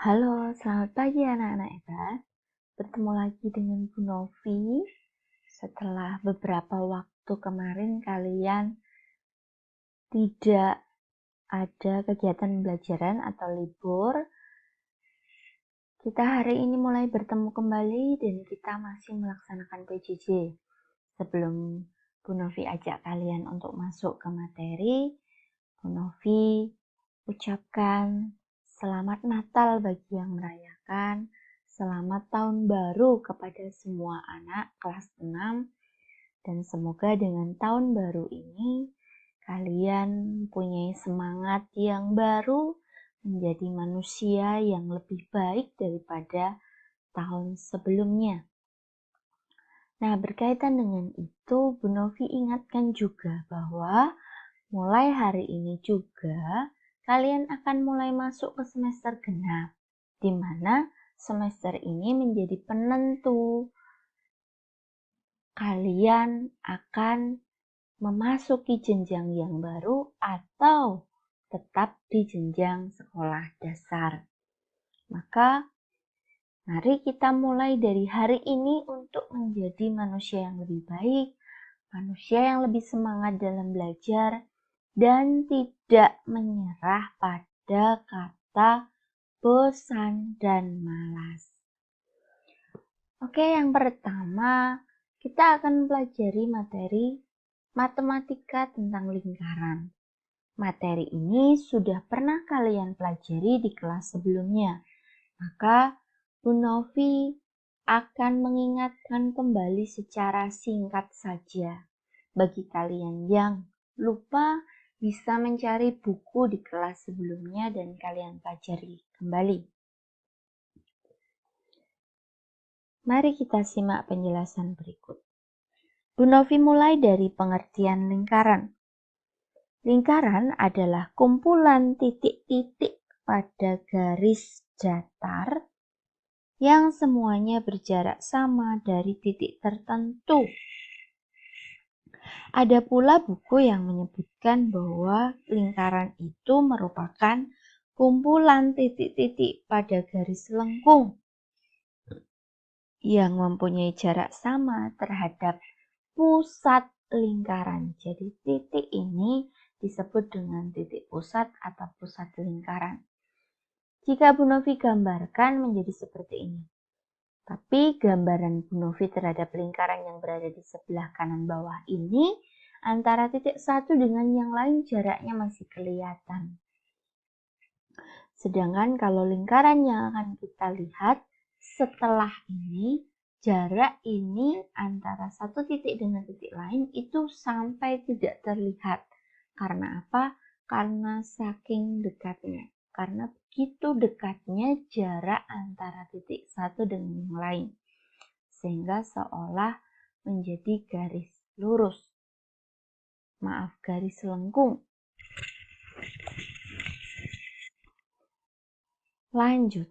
Halo, selamat pagi anak-anak hebat. Bertemu lagi dengan Bu Novi. Setelah beberapa waktu kemarin kalian tidak ada kegiatan belajaran atau libur, kita hari ini mulai bertemu kembali dan kita masih melaksanakan PJJ. Sebelum Bu Novi ajak kalian untuk masuk ke materi, Bu Novi ucapkan Selamat Natal bagi yang merayakan, selamat tahun baru kepada semua anak kelas 6, dan semoga dengan tahun baru ini kalian mempunyai semangat yang baru menjadi manusia yang lebih baik daripada tahun sebelumnya. Nah, berkaitan dengan itu, Bu Novi ingatkan juga bahwa mulai hari ini juga kalian akan mulai masuk ke semester genap, di mana semester ini menjadi penentu kalian akan memasuki jenjang yang baru atau tetap di jenjang sekolah dasar. Maka mari kita mulai dari hari ini untuk menjadi manusia yang lebih baik, manusia yang lebih semangat dalam belajar, dan tidak menyerah pada kata bosan dan malas. Oke, yang pertama kita akan pelajari materi matematika tentang lingkaran. Materi ini sudah pernah kalian pelajari di kelas sebelumnya. Maka Bu Novi akan mengingatkan kembali secara singkat saja. Bagi kalian yang lupa, bisa mencari buku di kelas sebelumnya dan kalian pelajari kembali. Mari kita simak penjelasan berikut. Bu Novi mulai dari pengertian lingkaran. Lingkaran adalah kumpulan titik-titik pada garis datar yang semuanya berjarak sama dari titik tertentu. Ada pula buku yang menyebutkan bahwa lingkaran itu merupakan kumpulan titik-titik pada garis lengkung yang mempunyai jarak sama terhadap pusat lingkaran. Jadi titik ini disebut dengan titik pusat atau pusat lingkaran. Jika Bu Novi gambarkan menjadi seperti ini. Tapi gambaran Bu Novi terhadap lingkaran yang berada di sebelah kanan bawah ini, antara titik satu dengan yang lain jaraknya masih kelihatan. Sedangkan kalau lingkaran yang akan kita lihat setelah ini, jarak ini antara satu titik dengan titik lain itu sampai tidak terlihat. Karena apa? Karena saking dekatnya. Karena begitu dekatnya jarak antara titik satu dengan yang lain. Sehingga seolah menjadi garis lurus. Maaf, garis lengkung. Lanjut.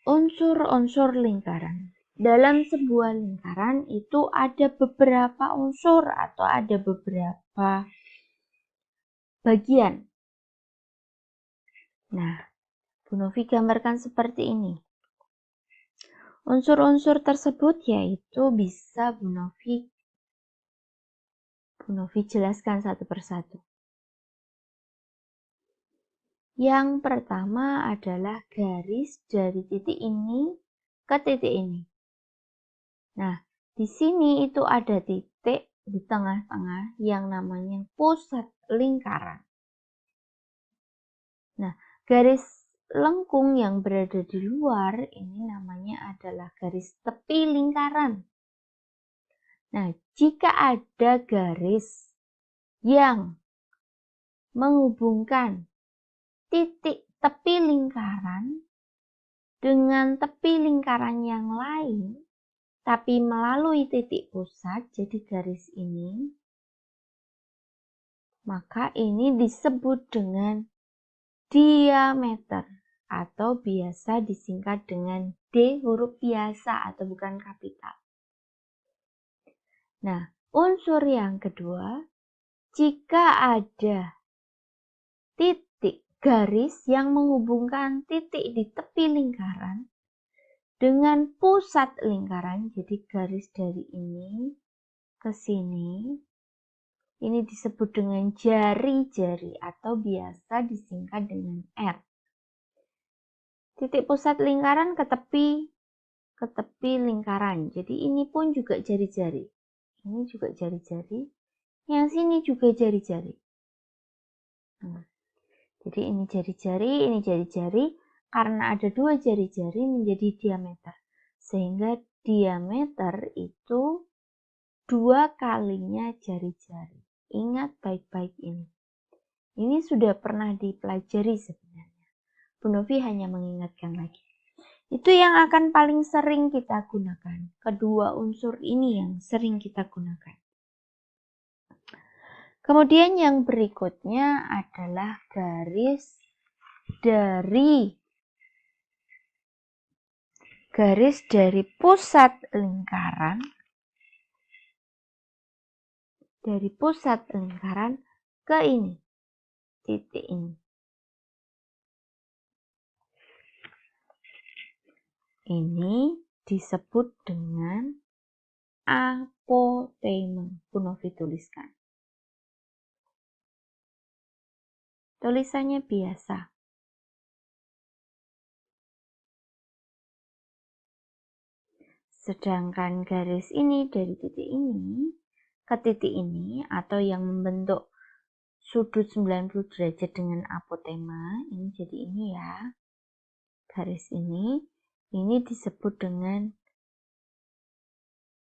Unsur-unsur lingkaran. Dalam sebuah lingkaran itu ada beberapa unsur atau ada beberapa bagian. Nah, Bu Novi gambarkan seperti ini. Unsur-unsur tersebut yaitu bisa Bu Novi jelaskan satu persatu. Yang pertama adalah garis dari titik ini ke titik ini. Nah, di sini itu ada titik di tengah-tengah yang namanya pusat lingkaran. Nah, garis lengkung yang berada di luar ini namanya adalah garis tepi lingkaran. Nah, jika ada garis yang menghubungkan titik tepi lingkaran dengan tepi lingkaran yang lain, tapi melalui titik pusat, jadi garis ini, maka ini disebut dengan diameter atau biasa disingkat dengan D huruf biasa atau bukan kapital. Nah, unsur yang kedua, jika ada titik garis yang menghubungkan titik di tepi lingkaran dengan pusat lingkaran. Jadi garis dari ini ke sini, ini disebut dengan jari-jari atau biasa disingkat dengan R. Titik pusat lingkaran ke tepi lingkaran. Jadi ini pun juga jari-jari. Ini juga jari-jari. Yang sini juga jari-jari. Jadi ini jari-jari. Karena ada dua jari-jari menjadi diameter. Sehingga diameter itu 2 kalinya jari-jari. Ingat baik-baik ini. Ini sudah pernah dipelajari sebenarnya. Bu Novi hanya mengingatkan lagi. Itu yang akan paling sering kita gunakan. Kedua unsur ini yang sering kita gunakan. Kemudian yang berikutnya adalah garis dari pusat lingkaran. Dari pusat lingkaran ke ini. Titik ini. Ini disebut dengan apotema. Bu Novi tuliskan. Tulisannya biasa. Sedangkan garis ini dari titik ini ke titik ini atau yang membentuk sudut 90 derajat dengan apotema, ini jadi ini ya. Garis ini disebut dengan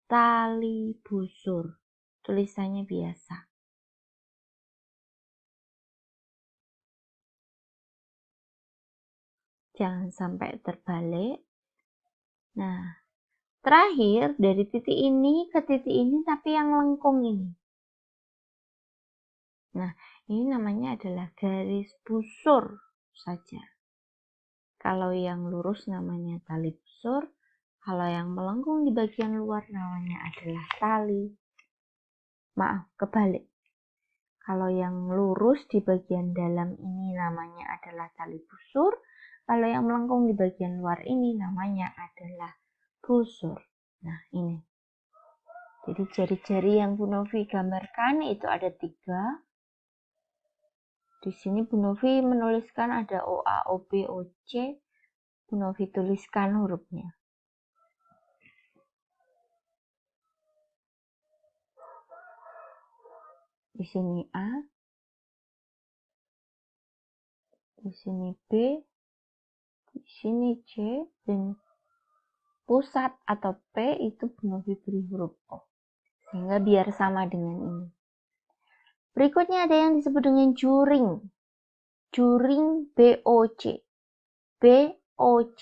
tali busur. Tulisannya biasa. Jangan sampai terbalik. Nah, terakhir dari titik ini ke titik ini tapi yang lengkung ini. Nah, ini namanya adalah garis busur saja. Kalau yang lurus namanya tali busur, kalau yang melengkung di bagian luar namanya adalah kebalik. Kalau yang lurus di bagian dalam ini namanya adalah tali busur, kalau yang melengkung di bagian luar ini namanya adalah busur. Nah, ini. Jadi jari-jari yang Bu Novi gambarkan itu ada 3. Di sini Bu Novi menuliskan ada OA, OB, OC. Bu Novi tuliskan hurufnya. Di sini A, di sini B, di sini C, dan pusat atau P itu Bu Novi beri huruf O. Sehingga biar sama dengan ini. Berikutnya ada yang disebut dengan juring. Juring BOC. BOC.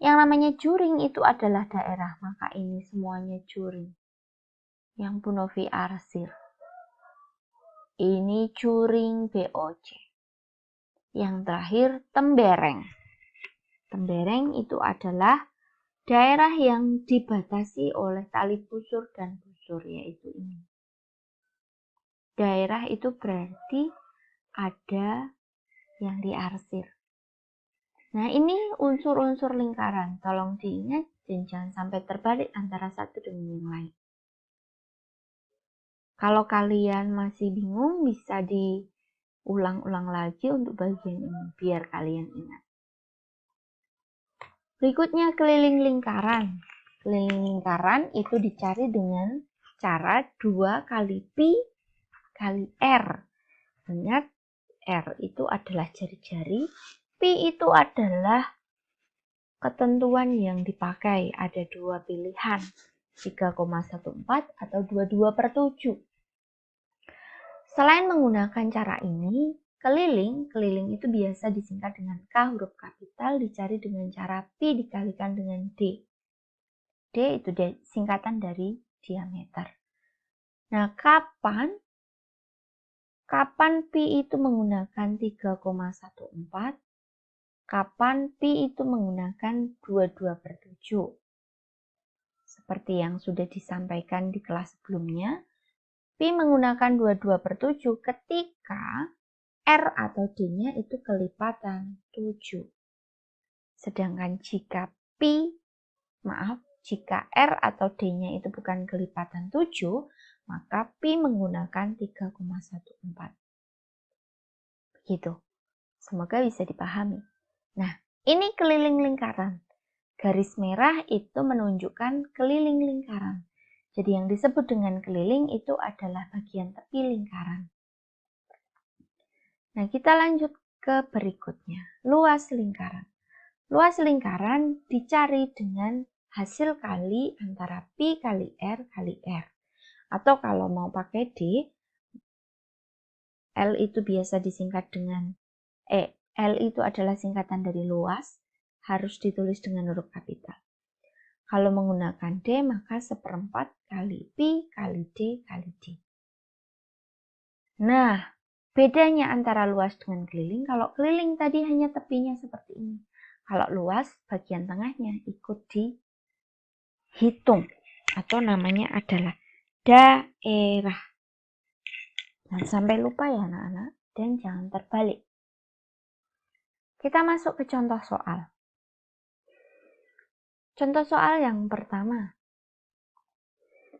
Yang namanya juring itu adalah daerah, maka ini semuanya juring. Yang Bu Novi arsir. Ini juring BOC. Yang terakhir tembereng. Tembereng itu adalah daerah yang dibatasi oleh tali busur dan busur, yaitu ini. Daerah itu berarti ada yang diarsir. Nah, ini unsur-unsur lingkaran. Tolong diingat dan jangan sampai terbalik antara satu dengan yang lain. Kalau kalian masih bingung, bisa diulang-ulang lagi untuk bagian ini, biar kalian ingat. Berikutnya keliling lingkaran. Keliling lingkaran itu dicari dengan cara 2 kali pi kali R. Ingat, R itu adalah jari-jari, pi itu adalah ketentuan yang dipakai. Ada 2 pilihan, 3,14 atau 22/7. Selain menggunakan cara ini, keliling itu biasa disingkat dengan K huruf kapital, dicari dengan cara pi dikalikan dengan D. D itu singkatan dari diameter. Nah, kapan pi itu menggunakan 3,14? Kapan pi itu menggunakan 22/7? Seperti yang sudah disampaikan di kelas sebelumnya, pi menggunakan 22/7 ketika R atau D-nya itu kelipatan 7. Sedangkan jika jika R atau D-nya itu bukan kelipatan 7, maka pi menggunakan 3,14. Begitu. Semoga bisa dipahami. Nah, ini keliling lingkaran. Garis merah itu menunjukkan keliling lingkaran. Jadi yang disebut dengan keliling itu adalah bagian tepi lingkaran. Nah, kita lanjut ke berikutnya. Luas lingkaran. Luas lingkaran dicari dengan hasil kali antara pi kali R kali R. Atau kalau mau pakai D, L itu biasa disingkat dengan L itu adalah singkatan dari luas, harus ditulis dengan huruf kapital. Kalau menggunakan D, maka 1/4 kali pi kali D kali D. Nah, bedanya antara luas dengan keliling, kalau keliling tadi hanya tepinya seperti ini. Kalau luas, bagian tengahnya ikut dihitung, atau namanya adalah daerah. Jangan sampai lupa ya anak-anak, dan jangan terbalik. Kita masuk ke contoh soal. Contoh soal yang pertama.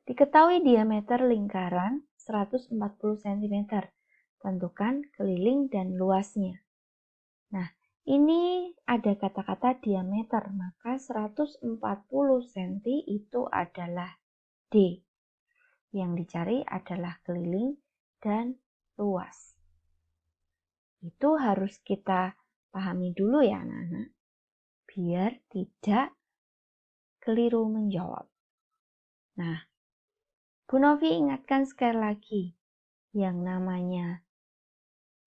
Diketahui diameter lingkaran 140 cm. Tentukan keliling dan luasnya. Nah, ini ada kata-kata diameter, maka 140 cm itu adalah D. Yang dicari adalah keliling dan luas. Itu harus kita pahami dulu ya anak-anak, biar tidak keliru menjawab. Nah, Bu Novi ingatkan sekali lagi, yang namanya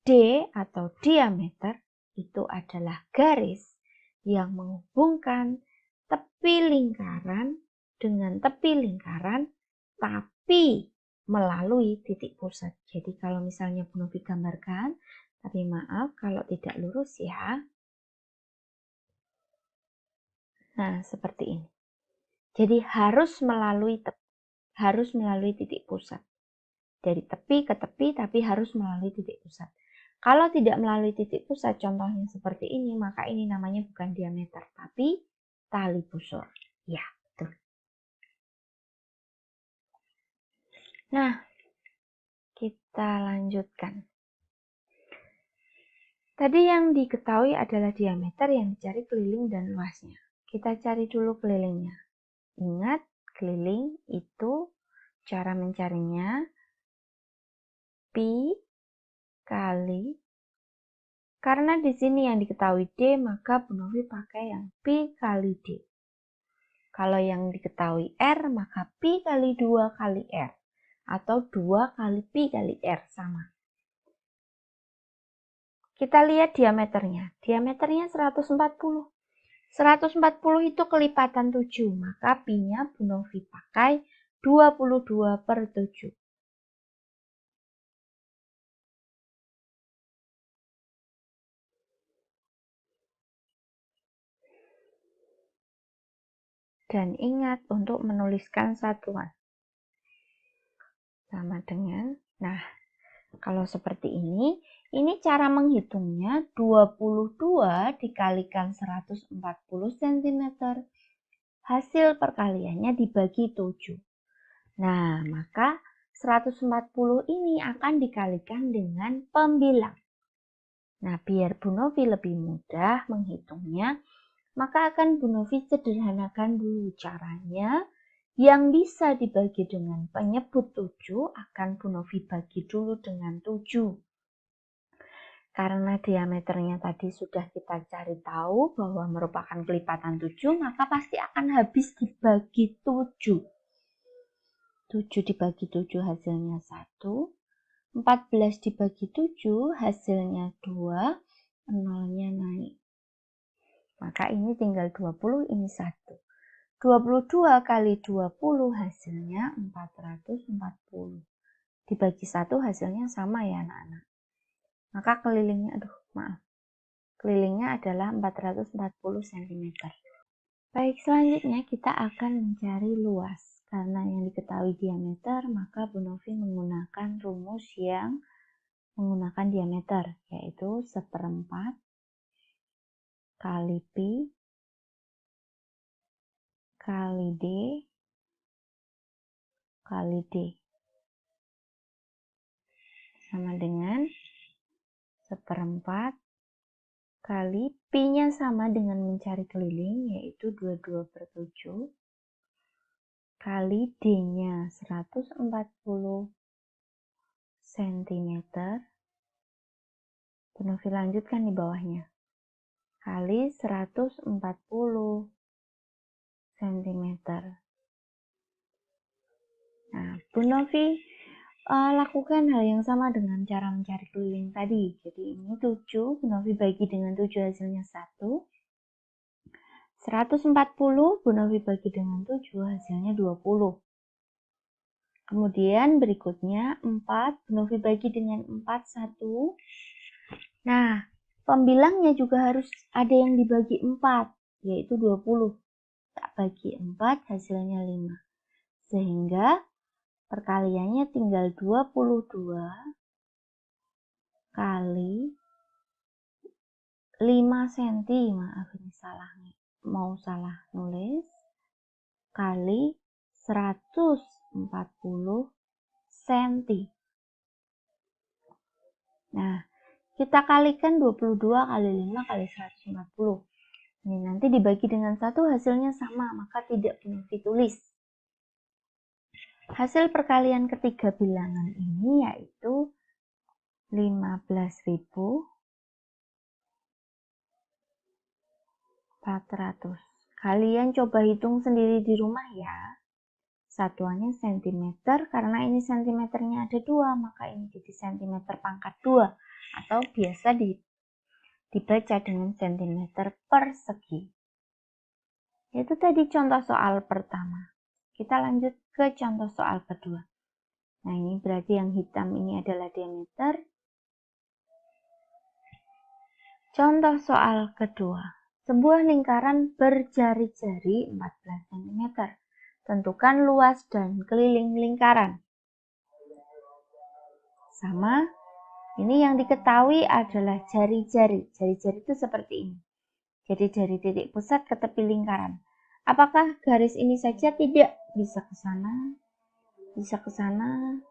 D atau diameter itu adalah garis yang menghubungkan tepi lingkaran dengan tepi lingkaran, tapi melalui titik pusat. Jadi kalau misalnya Bu Novi gambarkan, tapi maaf kalau tidak lurus ya. Nah, seperti ini. Jadi harus melalui titik pusat. Dari tepi ke tepi, tapi harus melalui titik pusat. Kalau tidak melalui titik pusat, contohnya seperti ini, maka ini namanya bukan diameter, tapi tali busur. Ya, betul. Nah, kita lanjutkan. Tadi yang diketahui adalah diameter, yang dicari keliling dan luasnya. Kita cari dulu kelilingnya. Ingat, keliling itu cara mencarinya pi kali, karena di sini yang diketahui D, maka Bu Novi pakai yang pi kali D. Kalau yang diketahui R, maka pi kali 2 kali R. Atau 2 kali pi kali R, sama. Kita lihat diameternya. Diameternya 140. 140 itu kelipatan 7, maka pi-nya Bu Novi pakai 22/7. Dan ingat untuk menuliskan satuan. Sama dengan, nah kalau seperti ini cara menghitungnya 22 dikalikan 140 cm. Hasil perkaliannya dibagi 7. Nah, maka 140 ini akan dikalikan dengan pembilang. Nah, biar Bu Novi lebih mudah menghitungnya, maka akan Bu Novi sederhanakan dulu caranya. Yang bisa dibagi dengan penyebut 7 akan Bu Novi bagi dulu dengan 7. Karena diameternya tadi sudah kita cari tahu bahwa merupakan kelipatan 7, maka pasti akan habis dibagi 7. 7 dibagi 7 hasilnya 1. 14 dibagi 7 hasilnya 2. Nolnya naik. Maka ini tinggal 20, ini 1. 22 kali 20 hasilnya 440. Dibagi 1 hasilnya sama ya anak-anak. Maka kelilingnya, kelilingnya adalah 440 cm. Baik, selanjutnya kita akan mencari luas. Karena yang diketahui diameter, maka Bu Novi menggunakan rumus yang menggunakan diameter, yaitu 1/4 kali pi kali D kali D sama dengan 1/4 kali pi-nya sama dengan mencari keliling, yaitu 22/7 kali D-nya 140 cm. Bu Novi lanjutkan di bawahnya. Kali 140 cm. Nah, Bu Novi lakukan hal yang sama dengan cara mencari keliling tadi. Jadi ini 7, Bu Novi bagi dengan 7 hasilnya 1. 140 Bu Novi bagi dengan 7 hasilnya 20. Kemudian berikutnya 4, Bu Novi bagi dengan 4, 1. Nah, pembilangnya juga harus ada yang dibagi 4, yaitu 20. Tak bagi 4 hasilnya 5. Sehingga perkaliannya tinggal 22 kali 5 cm, maaf ini salah nulis, kali 140 cm. Nah, kita kalikan 22 kali 5 kali 140. Ini nanti dibagi dengan 1 hasilnya sama, maka tidak perlu ditulis. Hasil perkalian ketiga bilangan ini yaitu 15.400. Kalian coba hitung sendiri di rumah ya. Satuannya cm, karena ini cm-nya ada 2, maka ini jadi cm pangkat 2, atau biasa dibaca dengan cm persegi. Itu tadi contoh soal pertama. Kita lanjut ke contoh soal kedua. Nah, ini berarti yang hitam ini adalah diameter. Contoh soal kedua. Sebuah lingkaran berjari-jari 14 cm. Tentukan luas dan keliling lingkaran. Sama, ini yang diketahui adalah jari-jari. Jari-jari itu seperti ini. Jadi dari titik pusat ke tepi lingkaran. Apakah garis ini saja? Tidak. Bisa ke sana, bisa ke sana,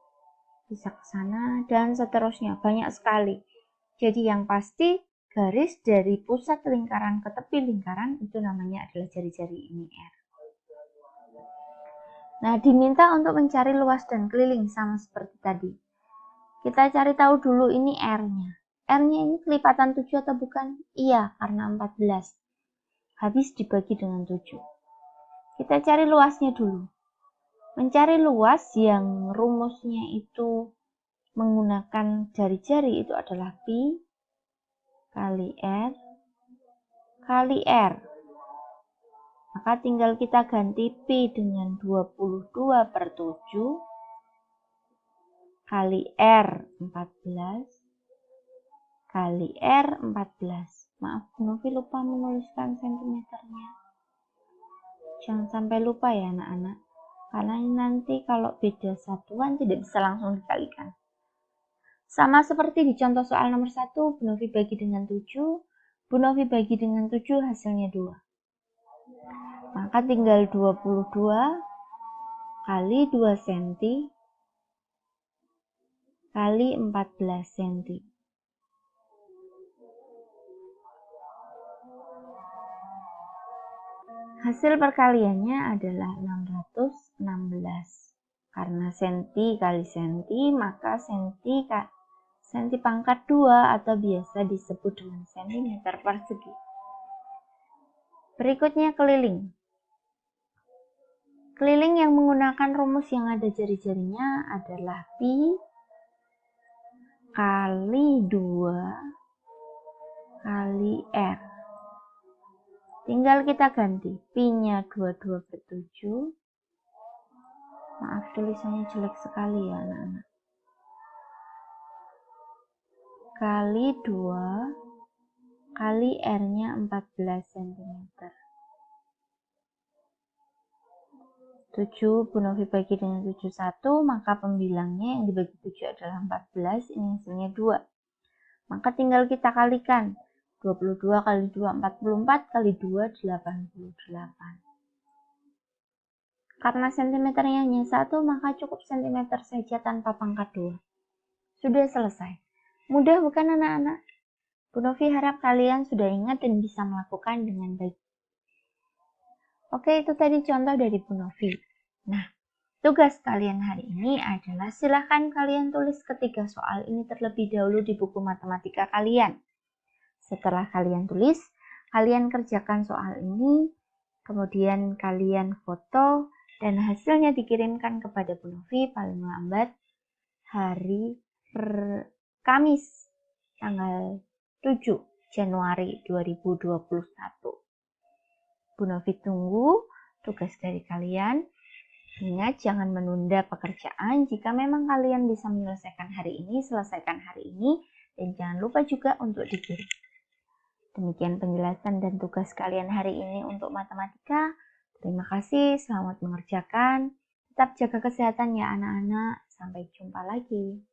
bisa ke sana, dan seterusnya. Banyak sekali. Jadi yang pasti garis dari pusat lingkaran ke tepi lingkaran itu namanya adalah jari-jari ini R. Nah, diminta untuk mencari luas dan keliling sama seperti tadi. Kita cari tahu dulu ini R-nya. R-nya ini kelipatan 7 atau bukan? Iya, karena 14. Habis dibagi dengan 7. Kita cari luasnya dulu. Mencari luas yang rumusnya itu menggunakan jari-jari itu adalah pi kali R kali R. Maka tinggal kita ganti pi dengan 22/7 kali R 14 kali R 14. Maaf, Novi lupa menuliskan sentimeternya. Jangan sampai lupa ya anak-anak. Karena nanti kalau beda satuan tidak bisa langsung dikalikan. Sama seperti di contoh soal nomor 1, Bu Novi bagi dengan 7. Bu Novi bagi dengan 7 hasilnya 2. Maka tinggal 22 kali 2 cm kali 14 cm. Hasil perkaliannya adalah 616. Karena senti kali senti, maka senti pangkat 2 atau biasa disebut dengan centimeter persegi. Berikutnya keliling. Keliling yang menggunakan rumus yang ada jari-jarinya adalah pi kali 2 kali R. Tinggal kita ganti. Pi-nya 22/7. Maaf, tulisannya jelek sekali ya anak-anak. Kali 2 kali R-nya 14 cm. 7 Bu Novi bagi dengan 71, maka pembilangnya yang dibagi 7 adalah 14, ini hasilnya 2. Maka tinggal kita kalikan. 22 kali 2, 44 kali 2, 88. Karena sentimeternya hanya 1, maka cukup sentimeter saja tanpa pangkat 2. Sudah selesai. Mudah bukan anak-anak? Bu Novi harap kalian sudah ingat dan bisa melakukan dengan baik. Oke, itu tadi contoh dari Bu Novi. Nah, tugas kalian hari ini adalah silahkan kalian tulis ketiga soal ini terlebih dahulu di buku matematika kalian. Setelah kalian tulis, kalian kerjakan soal ini, kemudian kalian foto, dan hasilnya dikirimkan kepada Bu Novi paling lambat hari Kamis, tanggal 7 Januari 2021. Bu Novi tunggu tugas dari kalian. Ingat, jangan menunda pekerjaan. Jika memang kalian bisa menyelesaikan hari ini, selesaikan hari ini. Dan jangan lupa juga untuk dikirim. Demikian penjelasan dan tugas kalian hari ini untuk matematika. Terima kasih, selamat mengerjakan. Tetap jaga kesehatan ya anak-anak. Sampai jumpa lagi.